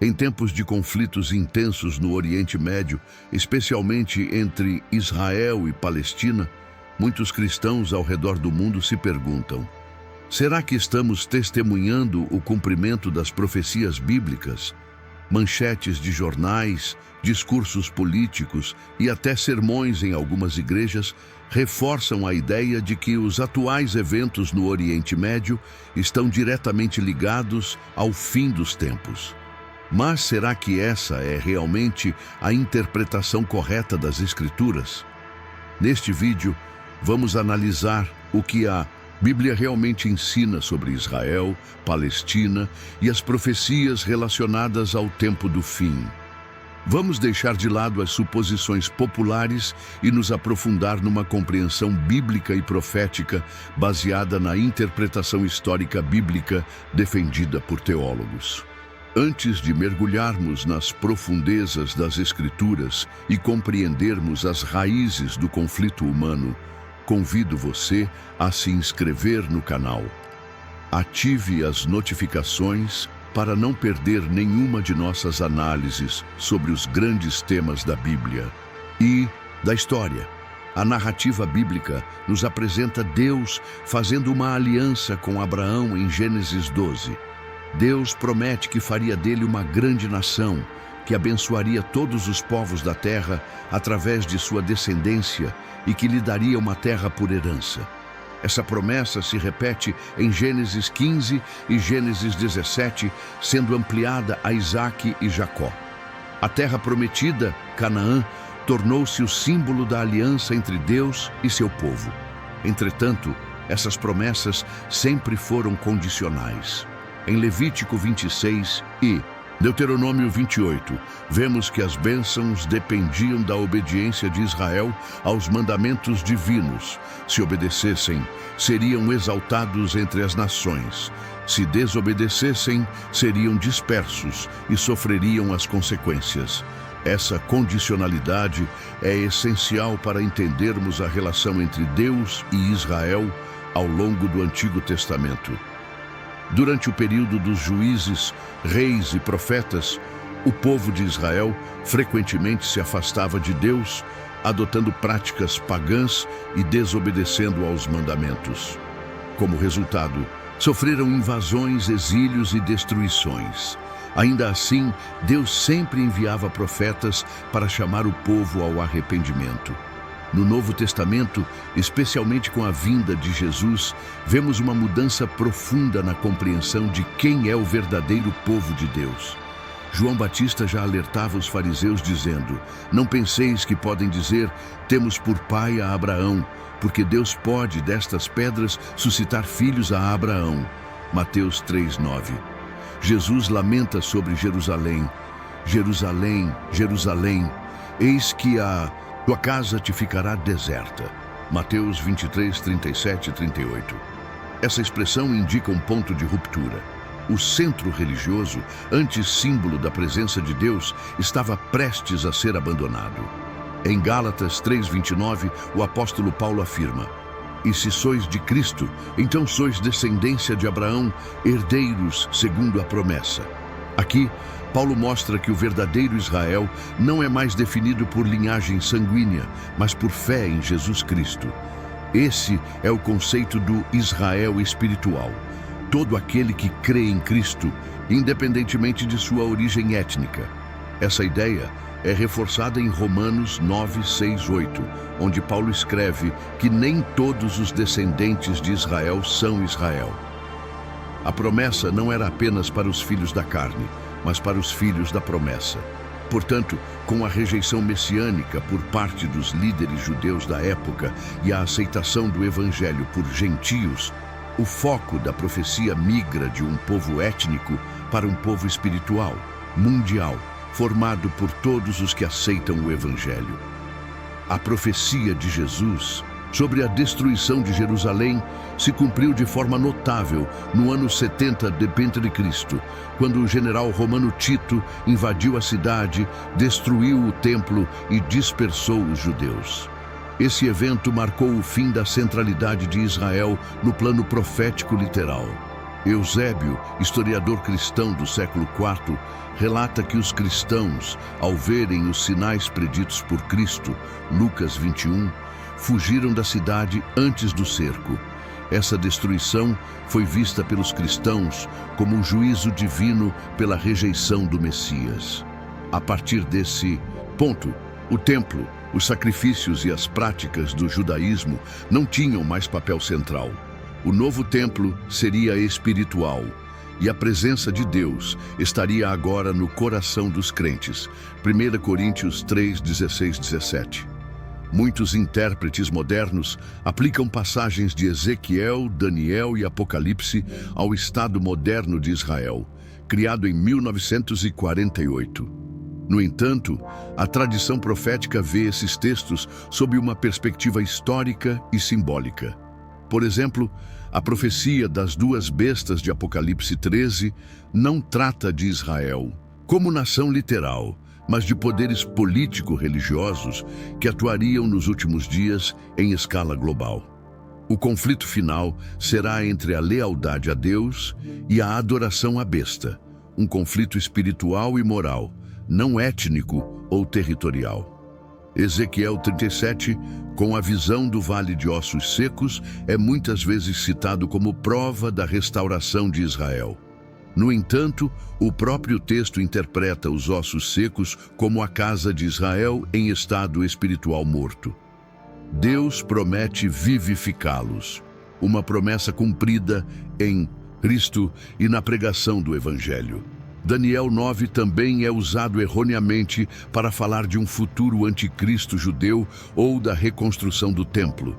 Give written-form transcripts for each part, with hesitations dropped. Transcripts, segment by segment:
Em tempos de conflitos intensos no Oriente Médio, especialmente entre Israel e Palestina, muitos cristãos ao redor do mundo se perguntam: será que estamos testemunhando o cumprimento das profecias bíblicas? Manchetes de jornais, discursos políticos e até sermões em algumas igrejas reforçam a ideia de que os atuais eventos no Oriente Médio estão diretamente ligados ao fim dos tempos. Mas será que essa é realmente a interpretação correta das Escrituras? Neste vídeo, vamos analisar o que a Bíblia realmente ensina sobre Israel, Palestina e as profecias relacionadas ao tempo do fim. Vamos deixar de lado as suposições populares e nos aprofundar numa compreensão bíblica e profética baseada na interpretação histórica bíblica defendida por teólogos. Antes de mergulharmos nas profundezas das Escrituras e compreendermos as raízes do conflito humano, convido você a se inscrever no canal. Ative as notificações para não perder nenhuma de nossas análises sobre os grandes temas da Bíblia e da história. A narrativa bíblica nos apresenta Deus fazendo uma aliança com Abraão em Gênesis 12. Deus promete que faria dele uma grande nação, que abençoaria todos os povos da terra através de sua descendência e que lhe daria uma terra por herança. Essa promessa se repete em Gênesis 15 e Gênesis 17, sendo ampliada a Isaque e Jacó. A terra prometida, Canaã, tornou-se o símbolo da aliança entre Deus e seu povo. Entretanto, essas promessas sempre foram condicionais. Em Levítico 26 e Deuteronômio 28, vemos que as bênçãos dependiam da obediência de Israel aos mandamentos divinos. Se obedecessem, seriam exaltados entre as nações. Se desobedecessem, seriam dispersos e sofreriam as consequências. Essa condicionalidade é essencial para entendermos a relação entre Deus e Israel ao longo do Antigo Testamento. Durante o período dos juízes, reis e profetas, o povo de Israel frequentemente se afastava de Deus, adotando práticas pagãs e desobedecendo aos mandamentos. Como resultado, sofreram invasões, exílios e destruições. Ainda assim, Deus sempre enviava profetas para chamar o povo ao arrependimento. No Novo Testamento, especialmente com a vinda de Jesus, vemos uma mudança profunda na compreensão de quem é o verdadeiro povo de Deus. João Batista já alertava os fariseus dizendo: não penseis que podem dizer, temos por pai a Abraão, porque Deus pode destas pedras suscitar filhos a Abraão. Mateus 3:9. Jesus lamenta sobre Jerusalém: Jerusalém, Jerusalém, eis que a tua casa te ficará deserta. Mateus 23, 37 e 38. Essa expressão indica um ponto de ruptura. O centro religioso, antes símbolo da presença de Deus, estava prestes a ser abandonado. Em Gálatas 3:29, o apóstolo Paulo afirma: e se sois de Cristo, então sois descendência de Abraão, herdeiros segundo a promessa. Aqui, Paulo mostra que o verdadeiro Israel não é mais definido por linhagem sanguínea, mas por fé em Jesus Cristo. Esse é o conceito do Israel espiritual. Todo aquele que crê em Cristo, independentemente de sua origem étnica. Essa ideia é reforçada em Romanos 9, 6, 8, onde Paulo escreve que nem todos os descendentes de Israel são Israel. A promessa não era apenas para os filhos da carne, mas para os filhos da promessa. Portanto, com a rejeição messiânica por parte dos líderes judeus da época e a aceitação do evangelho por gentios, o foco da profecia migra de um povo étnico para um povo espiritual, mundial, formado por todos os que aceitam o evangelho. A profecia de Jesus sobre a destruição de Jerusalém se cumpriu de forma notável no ano 70 depois de Cristo, quando o general romano Tito invadiu a cidade, destruiu o templo e dispersou os judeus. Esse evento marcou o fim da centralidade de Israel no plano profético literal. Eusébio, historiador cristão do século IV, relata que os cristãos, ao verem os sinais preditos por Cristo, Lucas 21, fugiram da cidade antes do cerco. Essa destruição foi vista pelos cristãos como um juízo divino pela rejeição do Messias. A partir desse ponto, o templo, os sacrifícios e as práticas do judaísmo não tinham mais papel central. O novo templo seria espiritual e a presença de Deus estaria agora no coração dos crentes. 1 Coríntios 3, 16, 17. Muitos intérpretes modernos aplicam passagens de Ezequiel, Daniel e Apocalipse ao Estado moderno de Israel, criado em 1948. No entanto, a tradição profética vê esses textos sob uma perspectiva histórica e simbólica. Por exemplo, a profecia das duas bestas de Apocalipse 13 não trata de Israel como nação literal, mas de poderes político-religiosos que atuariam nos últimos dias em escala global. O conflito final será entre a lealdade a Deus e a adoração à besta, um conflito espiritual e moral, não étnico ou territorial. Ezequiel 37, com a visão do Vale de Ossos Secos, é muitas vezes citado como prova da restauração de Israel. No entanto, o próprio texto interpreta os ossos secos como a casa de Israel em estado espiritual morto. Deus promete vivificá-los, uma promessa cumprida em Cristo e na pregação do Evangelho. Daniel 9 também é usado erroneamente para falar de um futuro anticristo judeu ou da reconstrução do templo.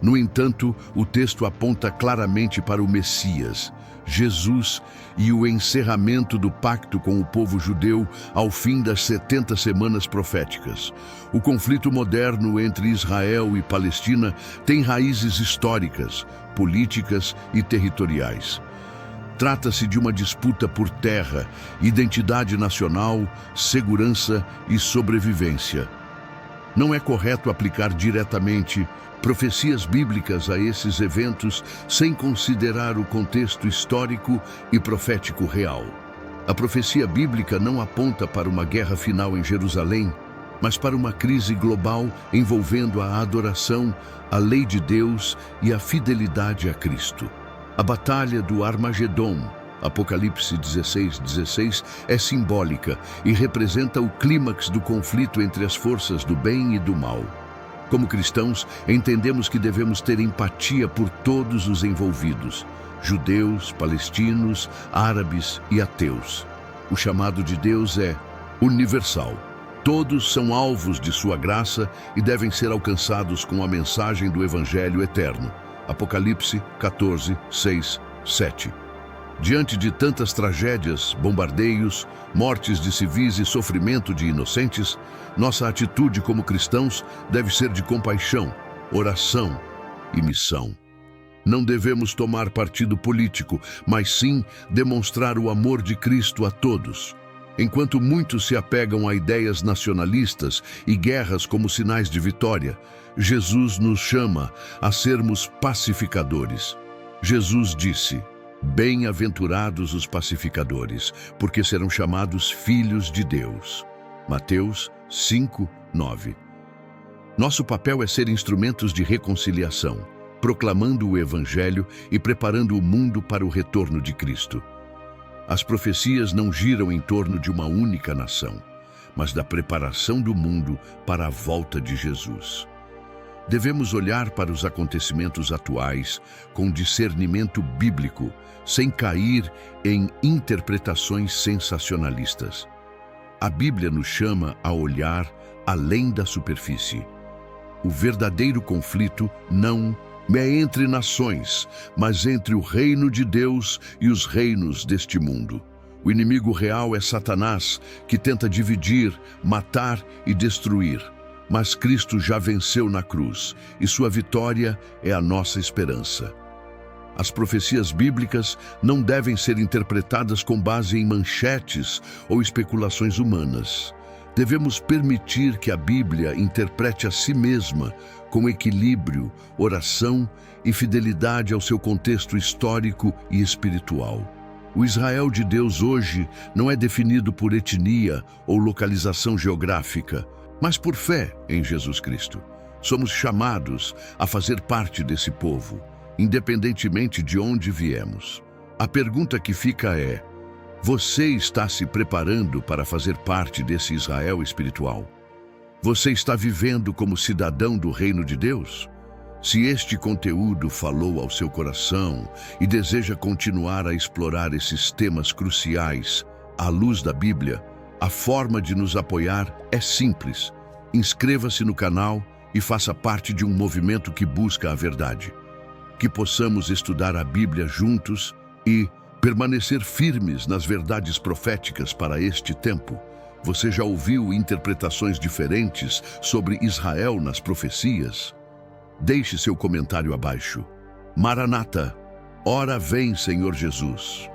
No entanto, o texto aponta claramente para o Messias, Jesus, e o encerramento do pacto com o povo judeu ao fim das 70 semanas proféticas. O conflito moderno entre Israel e Palestina tem raízes históricas, políticas e territoriais. Trata-se de uma disputa por terra, identidade nacional, segurança e sobrevivência. Não é correto aplicar diretamente profecias bíblicas a esses eventos sem considerar o contexto histórico e profético real. A profecia bíblica não aponta para uma guerra final em Jerusalém, mas para uma crise global envolvendo a adoração, a lei de Deus e a fidelidade a Cristo. A Batalha do Armagedon, Apocalipse 16, 16, é simbólica e representa o clímax do conflito entre as forças do bem e do mal. Como cristãos, entendemos que devemos ter empatia por todos os envolvidos, judeus, palestinos, árabes e ateus. O chamado de Deus é universal. Todos são alvos de sua graça e devem ser alcançados com a mensagem do Evangelho eterno. Apocalipse 14, 6, 7. Diante de tantas tragédias, bombardeios, mortes de civis e sofrimento de inocentes, nossa atitude como cristãos deve ser de compaixão, oração e missão. Não devemos tomar partido político, mas sim demonstrar o amor de Cristo a todos. Enquanto muitos se apegam a ideias nacionalistas e guerras como sinais de vitória, Jesus nos chama a sermos pacificadores. Jesus disse: "Bem-aventurados os pacificadores, porque serão chamados filhos de Deus." Mateus 5, 9. Nosso papel é ser instrumentos de reconciliação, proclamando o Evangelho e preparando o mundo para o retorno de Cristo. As profecias não giram em torno de uma única nação, mas da preparação do mundo para a volta de Jesus. Devemos olhar para os acontecimentos atuais com discernimento bíblico, sem cair em interpretações sensacionalistas. A Bíblia nos chama a olhar além da superfície. O verdadeiro conflito não é entre nações, mas entre o reino de Deus e os reinos deste mundo. O inimigo real é Satanás, que tenta dividir, matar e destruir. Mas Cristo já venceu na cruz, e sua vitória é a nossa esperança. As profecias bíblicas não devem ser interpretadas com base em manchetes ou especulações humanas. Devemos permitir que a Bíblia interprete a si mesma com equilíbrio, oração e fidelidade ao seu contexto histórico e espiritual. O Israel de Deus hoje não é definido por etnia ou localização geográfica, mas por fé em Jesus Cristo. Somos chamados a fazer parte desse povo, independentemente de onde viemos. A pergunta que fica é: você está se preparando para fazer parte desse Israel espiritual? Você está vivendo como cidadão do reino de Deus? Se este conteúdo falou ao seu coração e deseja continuar a explorar esses temas cruciais à luz da Bíblia, a forma de nos apoiar é simples. Inscreva-se no canal e faça parte de um movimento que busca a verdade. Que possamos estudar a Bíblia juntos e permanecer firmes nas verdades proféticas para este tempo. Você já ouviu interpretações diferentes sobre Israel nas profecias? Deixe seu comentário abaixo. Maranata, ora vem, Senhor Jesus.